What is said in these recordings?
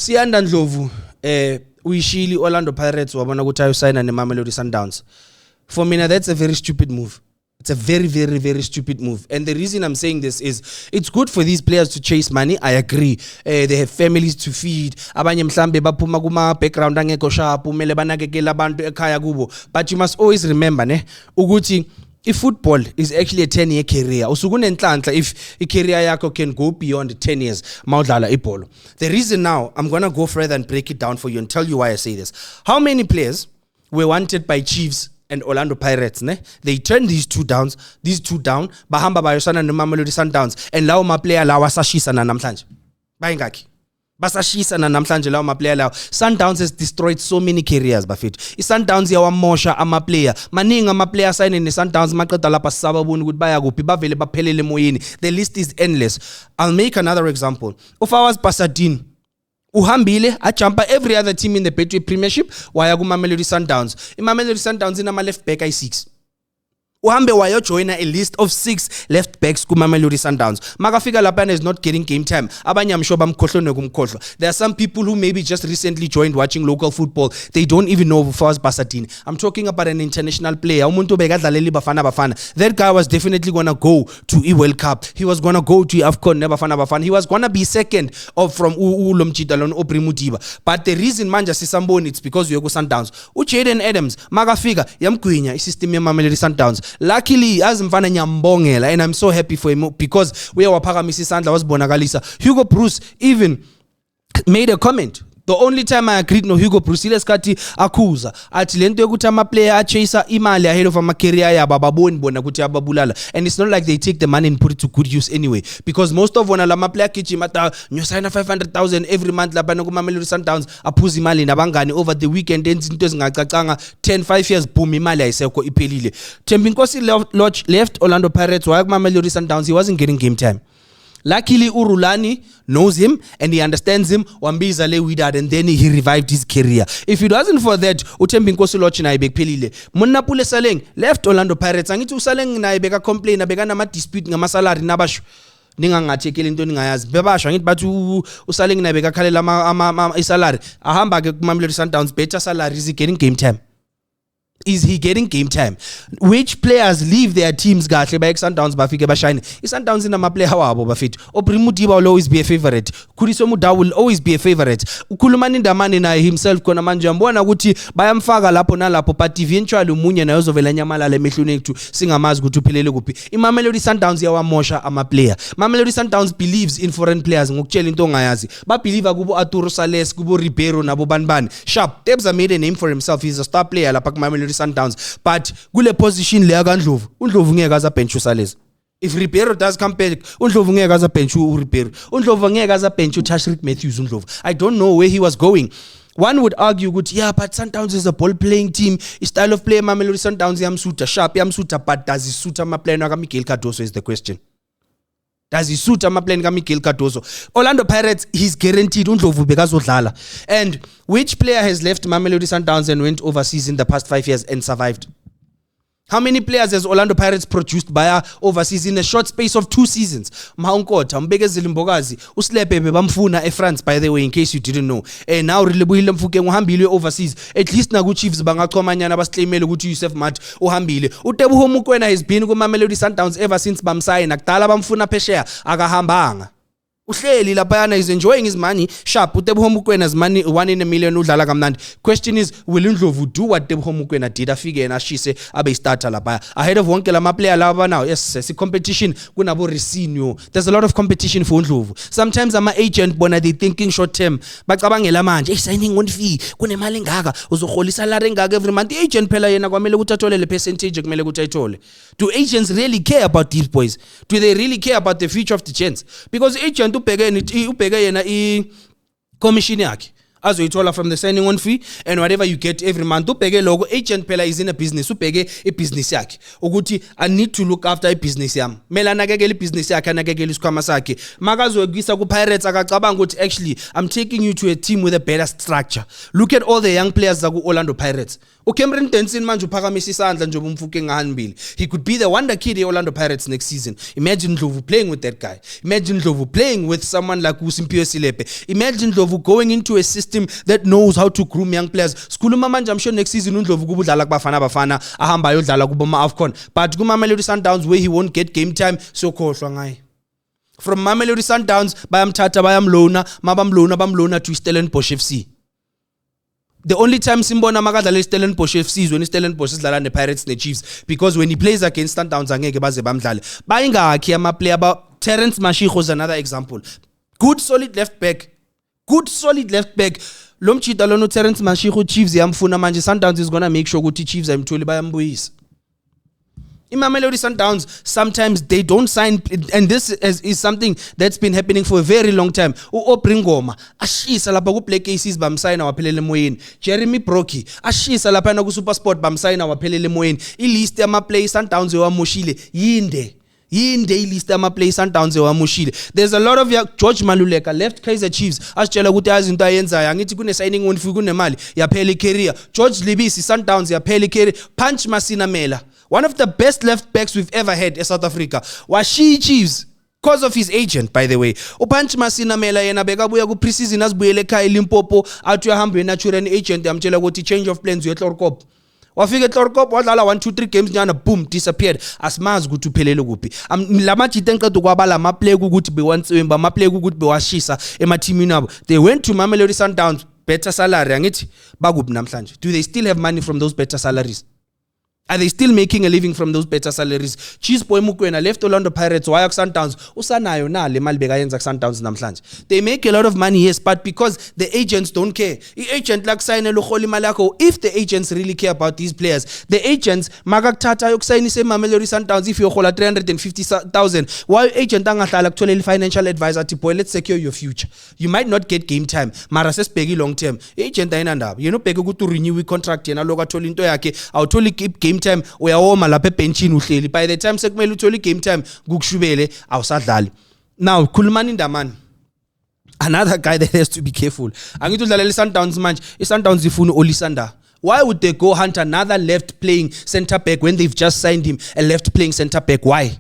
Siyanda Ndlovu uyishili Orlando Pirates wabona ukuthi ayosayina neMamelodi Sundowns. For me, that's a very stupid move. It's a very, very, very stupid move. And the reason I'm saying this is it's good for these players to chase money. I agree. They have families to feed. Abanye mhlambe baphuma kuma background angekho sharp, umele banakekela abantu ekhaya kubo. But you must always remember ukuthi if football is actually a 10-year career, usukunenhlanhla if a career yakho can go beyond 10 years mawudlala ibhola. The reason now, I'm going to go further and break it down for you and tell you why I say this. How many players were wanted by Chiefs and Orlando Pirates? They turned these two down, bahamba bayosana neMamelodi Sundowns, and lawo maplayer lawa sashisa na namhlanje. Bayingaki? Basashisa na namhlanje lawo maplayer lawo. Sundowns has destroyed so many careers bafethu. iSundowns yawamosha amaplayer. Maningi amaplayer sign in iSundowns maqeda lapha sisababona ukuthi baya kuphi bavele baphelele emoyeni. The list is endless. I'll make another example. Ufawaz Basadini uhambile ajumpa every other team in the Betway Premiership waya kuMamelodi Sundowns. iMamelodi Sundowns inama left back ayi6. Uhambe wayo join a list of 6 left backs kuMamelodi Sundowns. Makafika lapha is not getting game time. Abanye amsho bamkhohlwe nokumkhohlwa. There are some people who maybe just recently joined watching local football. They don't even know Ufawaz Basadini. I'm talking about an international player. Umuntu bekadlaleli bafana. That guy was definitely going to go to World Cup. He was going to go to AFCON Bafana. He was going to be second from Lomchidalon Oprimutiba. But the reason manja sisamboni it's because we go Sundowns. Jaden Adams makafika yamgwinya isystem yeMamelodi Sundowns. Luckily as mfana nyambongela, and I'm so happy for him because we waphakamisa isandla wasibonakalisa. Hugo Bruce even made a comment. The only time I agreed no Hugo Bruce lesikhathi akhuza athi lento yokuthi ama player achase imali ahead of ama career yabo ababoni bona ukuthi ababulala, and it's not like they take the money and put it to good use anyway, because most of bona lama player gijima ta nyosayina 500,000 every month lapha kuMamelodi Sundowns aphuza imali nabangani over the weekend enza into ezingacacanga 5 years boom imali ayisekho iphelile. Thembinkosi Lodge left Orlando Pirates waya kuMamelodi Sundowns. He wasn't getting game time. Luckily Urulani knows him and he understands him. Wambiza le Wydad, and then he revived his career. If it wasn't for that, uThembinkosi Lodge na ibekphelile. Monapule Saleng left Orlando Pirates. Angithi uSaleng na ibeka complain abeka nama dispute ngama salary nabasho. Ningangathekeli into ningayazi. Bebasho angithi bathi uSaleng na ibeka khalela ama salary. Ahamba ke kuMamelodi Sundowns, better salary, is he getting game time? Is he getting game time? Which players leave their teams kahle by Sundowns bafike bashine? iSundowns inama player wabo bafethu. Oprimutiba will always be a favorite. Khudiso Mudawu will always be a favorite. Ukhulumani Ndamane naye himself kona manje ambona ukuthi bayamfaka lapho nalapho, but eventually umunye naye uzovela nyamalala emehlweni ethu singamazi ukuthi uphelele kuphi. iMamelodi Sundowns yawamosha ama player. Mamelodi Sundowns believes in foreign players ngokutshela into ongayazi. Ba believe kubo Arturo Sales, kubo Ribeiro nabo banibani. Sharp Debs made a name for himself. He's a star player lapha kuMamelodi Sundowns, but kule position le kaNdlovu uNdlovu ngeke aza bench uSaleza. If Ribeiro does come back, uNdlovu ngeke aza bench uRibeiro. uNdlovu ngeke aza bench uTashrik Matthews uNdlovu. I don't know where he was going. One would argue good, yeah, but Sundowns is a ball playing team. His style of play Mamelodi Sundowns yamsuta sharp yamsuta, but does he suit ama plan ka Miguel Cardoso is the question. Does he suit ama plan ka Miguel Cardoso? Orlando Pirates, he's guaranteed uNdlovu bekazodlala. And which player has left Mamelodi Sundowns and went overseas in the past 5 years and survived? How many players has Orlando Pirates produced by overseas in a short space of 2 seasons? Mahunkota, Mbekezile Mbokazi, uSlepe bamfuna eFrance, by the way, in case you didn't know. And now Relebohile Mfukeng uhambile overseas. At least na Chiefs bangachomanyana basiclaimele ukuthi Yusuf Mat uhambile. uTeboho Mokoena has been kuMamelodi Sundowns ever since bamsayina. Kudala bamfuna phesheya akahambanga. Uhleli laphayana is enjoying his money. Sharp uTeboho Mokoena's money 1 in a million udlala kamnandi. Question is, will uNdlovu do what Teboho Mokoena did? Afike yena ashise abe starter laphaya ahead of wonke lama player laba now. Yes, si competition kunabo Risinho. There's a lot of competition for uNdlovu. Sometimes ama agent bona they thinking short term. Bacabangela manje signing on fee kunemali engaka uzohola salary engaka every month. The agent phela yena kwamele ukuthi athole le percentage kumele ukuthi ayithole. Do agents really care about these boys? Do they really care about the future of the gents? Because agent ubheke yena commission yakhe azoyithola from the signing on fee and whatever you get every month. Ubheke lokho, agent phela is in a business, ubheke ibusiness yakhe ukuthi I need to look after ibusiness yami. Mela anakekele ibusiness yakhe, anakekele isikhwama sakhe. Makazoyikisa ku Pirates akacabanga ukuthi actually I'm taking you to a team with a better structure. Look at all the young players zaku Orlando Pirates. Cameron Denson manje uphakamisa isandla nje umfuke ngahanibili. He could be the wonder kid in Orlando Pirates next season. Imagine Ndlovu playing with that guy. Imagine Ndlovu playing with someone like Usimpiwe Silepe. Imagine Ndlovu going into a system that knows how to groom young players. Sikhuluma manje I'm sure next season uNdlovu kuba udlala kubafana ahamba ayodlala kuba AFCON. But kuMamelodi Sundowns where he won't get game time so khohlwa ngaye. From Mamelodi Sundowns bayamthatha bamlona to Stellenbosch FC. The only time Simbona makadlala Stellenbosch FC is when Stellenbosch idlala nePirates neChiefs, because when he plays against Sundowns angeke baze bamdlale. Bayingakhi ama player about Terence Mashiko is another example. Good solid left back. Lo mchita lo no Terence Mashiko Chiefs yamfuna manje Sundowns is going to make sure ukuthi Chiefs ayimtholi bayambuyisa. Mamelodi Sundowns, sometimes they don't sign, and this is something that's been happening for a very long time. Obringoma ashisa lapha ku Black Aces bamsayina waphelele moyeni. Jeremy Brockie ashisa lapha na ku SuperSport bamsayina waphelele moyeni. Ilist yama play Sundowns ewamoshile yinde ilist ama play Sundowns ewamoshile. There's a lot of George Maluleka left Kaizer Chiefs asitshela ukuthi azinto ayenzayo, angithi kune signing on fee kunemali yaphela career. George Libisi Sundowns yaphela career. Punch Masinamela, one of the best left backs we've ever had in South Africa, washi Chiefs because of his agent, by the way. Upanch Masinamela yena bekabuya ku preseason asibuyele ekhaya eLimpopo athi uyahambe natural agent yamtshela ukuthi change of plans uyeTlorkop. Wafika eTlorkop wadlala 1-2-3 games nyana boom disappeared. Asimazi ukuthi uphelele kuphi. Lamajita enqedwe kwabala ama play ukuthi bewantswemba ama play ukuthi bewashisa ema teamini abo. They went to Mamelodi Sundowns, better salary angithi bakuphi namhlanje. Do they still have money from those better salaries? Are they still making a living from those better salaries? Chisboy Mukwena left Orlando Pirates, waya ku Sundowns. Usanayo na le mali bekayenza ku Sundowns namhlanje. They make a lot of money, yes, but because the agents don't care. I-agent like sign lo kholi imali yakho. If the agents really care about these players, the agents makakuthatha yokusayinisa eMamelodi Sundowns if yohola 350,000. Why agent angahlala kutholela financial advisor athi boy, let's secure your future. You might not get game time, mara sesibheki long term. Agent ayina ndaba. Yena ubheke ukuthi renew i-contract yena lokho athola into yakhe, awutholi game time uyawoma lapha ebenchini uhleli. By the time sekumele uthole game time kukushubele awusadlali. Now khulumani Ndamani, another guy that has to be careful. Angithi udlalela iSundowns manje, iSundowns ifuna Olisanda. Why would they go hunt another left playing center back when they've just signed him a left playing center back? Why?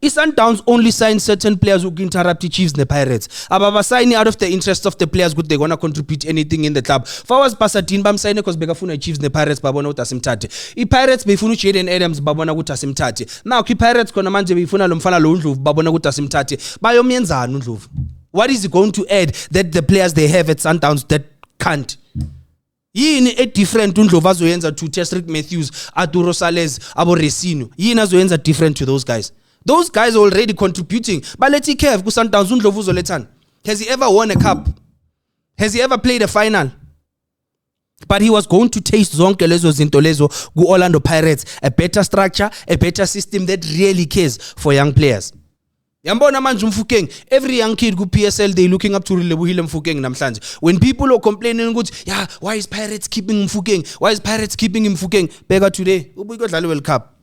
Sundowns only sign certain players who can interrupt the Chiefs and the Pirates. Ababa signing out of the interest of the players good they're gonna contribute anything in the club. Fawaz Pasadine bam sign because bekafuna Chiefs and the Pirates babona ukuthi asimthathe. Pirates befuna Jaden Adams babona ukuthi asimthathe. Now Pirates khona manje befuna lo mfana lo Ndlovu babona ukuthi asimthathe. Bayomyenzana uNdlovu. What is he going to add that the players they have at Sundowns that can't? Yini a different uNdlovu azoyenza to Tesrick Matthews, Arturo Salez, Abo Resino. Yini azoyenza different to those guys. Those guys are already contributing. But let's care ku Sundowns uNdlovu uzolethana. Has he ever won a cup? Has he ever played a final? But he was going to taste zonke lezo zinto lezo ku Orlando Pirates, a better structure, a better system that really cares for young players. Yambona manje Mfukeng, every young kid ku PSL they looking up to Relebohile Mfukeng namhlanje. When people are complaining ukuthi, yeah, why is Pirates keeping Mfukeng? Why is Pirates keeping Mfukeng? Beka today, ubuyi dlala World Cup.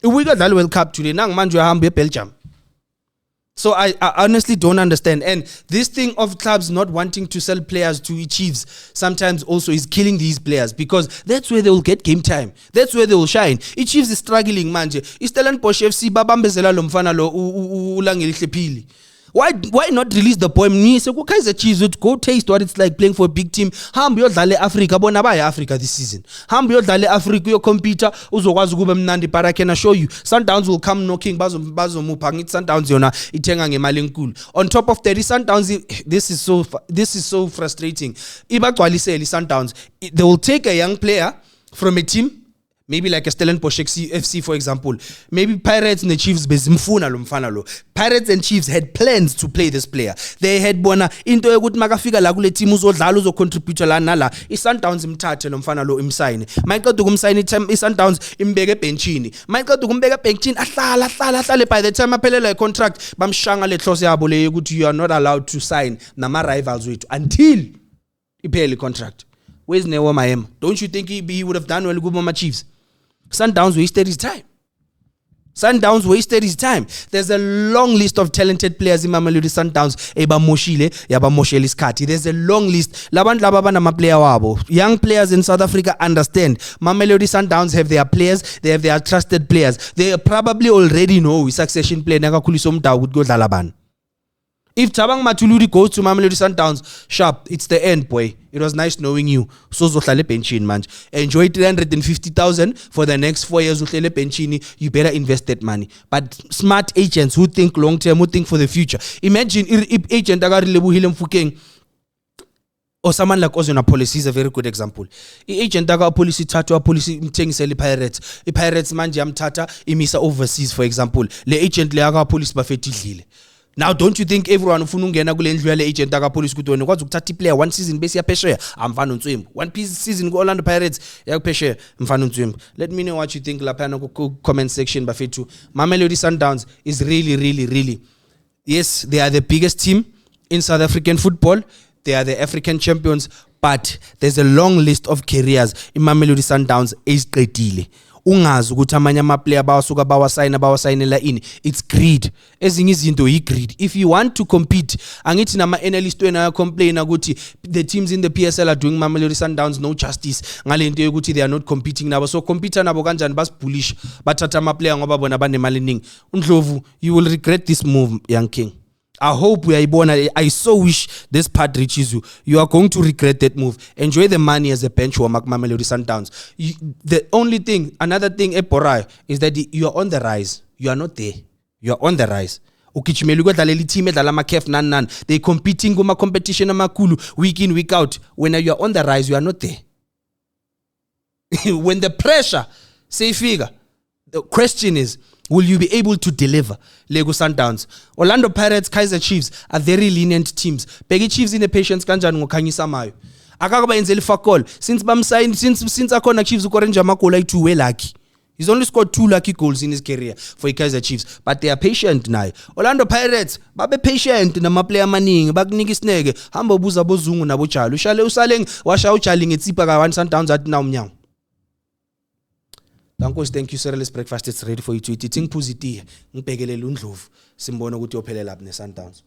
Ubuyi dlala World Cup today nang manje uyahamba eBelgium. So I honestly don't understand. And this thing of clubs not wanting to sell players to Chiefs sometimes also is killing these players, because that's where they will get game time. That's where they will shine. Chiefs is struggling manje. Stellenbosch FC babambezela lo mfana lo ulangelihle phili. Why not release the boy Mnise ku Kaizer Chiefs would go taste what it's like playing for a big team. Hambe yodlala eAfrica bona baya Africa this season. Hambe yodlala eAfrica yo compete uzokwazi kube mnandi, but I can assure you Sundowns will come knocking bazomupha ngithi Sundowns yona ithenga ngemali enkulu. On top of that Sundowns, this is so frustrating. Ibagcwalisele Sundowns, they will take a young player from a team, Maybe like a Stellenbosch FC, for example. Maybe Pirates and the Chiefs bezimfuna lo mfana lo. Pirates and Chiefs had plans to play this player. They had bona into yokuthi makafika la kule team uzodlala uzocontribute la nala. I-Sundowns imthathe lo mfana lo imsayine. Mayiqeda ukumsayina i-Sundowns imbeke ebenchini. Mayiqeda ukumbeka ebenchini ahlale by the time aphelela i-contract bamshanga le clause yabo le yokuthi you are not allowed to sign nama rivals wethu until iphele i-contract. Where's Newa Mahema? Don't you think he would have done well with Mama Chiefs? Sundowns wasted his time. There's a long list of talented players in Mamelodi Sundowns. Eba Moshile, Yaba Moshele Skati. There's a long list. Laban Labana player wabo. Young players in South Africa understand. Mamelodi Sundowns have their players. They have their trusted players. They probably already know succession plan. Nagakulisomta would go Dalaban. If Tabang Matuludi goes to Mamelodi Sundowns, sharp, it's the end, boy. It was nice knowing you. So zohlale pension man. Enjoy 350,000 for the next 4 years. Zohlale pension. You better invest that money. But smart agents who think long term, who think for the future. Imagine if agent agarilebuhile mfukeng or someone like Ozona Policy is a very good example. Agent aga policy tatu a policy mthengisele Pirates. Pirates manje amthatha imisa overseas, for example. Le agent le aga policy bafethi idlile. Now, don't you think everyone ufuna ungena kule ndlu yale agent aka police ukuthi wena ukwazi ukuthatha iplayer one season base yaphesheya amfana uNtswembu, one piece season ku Orlando Pirates yakuphesheya mfana uNtswembu? Let me know what you think lapha ku comment section bafethu. Mamelodi Sundowns is really, yes, they are the biggest team in South African football. They are the African champions, but there's a long list of careers in Mamelodi Sundowns eziqedile. Ungazi ukuthi amanye ama player bawasuka bawasayinela ini. It's greed. Ezinye izinto greed. If you want to compete, angithi nama analyst wena complain ukuthi the teams in the PSL are doing Mamelodi Sundowns no justice ngalento yokuthi they are not competing nabo. So compete nabo kanjani basibullish bathatha ama player ngoba bona banemali eningi. Undlovu, you will regret this move, young king. I hope we are born. I so wish this part reaches you. You are going to regret that move. Enjoy the money as a bench or Mamelodi Sundowns. The only thing, another thing, Eporai, is that you are on the rise. You are not there. You are on the rise. They're competing with competition week in, week out. When you are on the rise, you are not there. When the pressure, say figure, the question is, will you be able to deliver? Lego Sundowns, Orlando Pirates, Kaizer Chiefs are very lenient teams. Peggy Chiefs in the patience kanjani ngokhanyisa mayo. Akakaba yenzeli fakol since akona Chiefs ukorenja makola i2 we lucky. He's only scored 2 lucky goals in his career for Kaizer Chiefs, but they are patient now. Orlando Pirates babe patient na maplayer maningi bakunika isineke hamba ubuza bozungu nabo Tshalo ushale usaleng washa uTshali ngetsipa ka one Sundowns athi na umnyango. Thank you, Cerealist Breakfast. It's ready for you to eat. It's in Puziti. Ngibhekelele uNdlovu. Simbona ukuthi ophelela lapha neSundowns.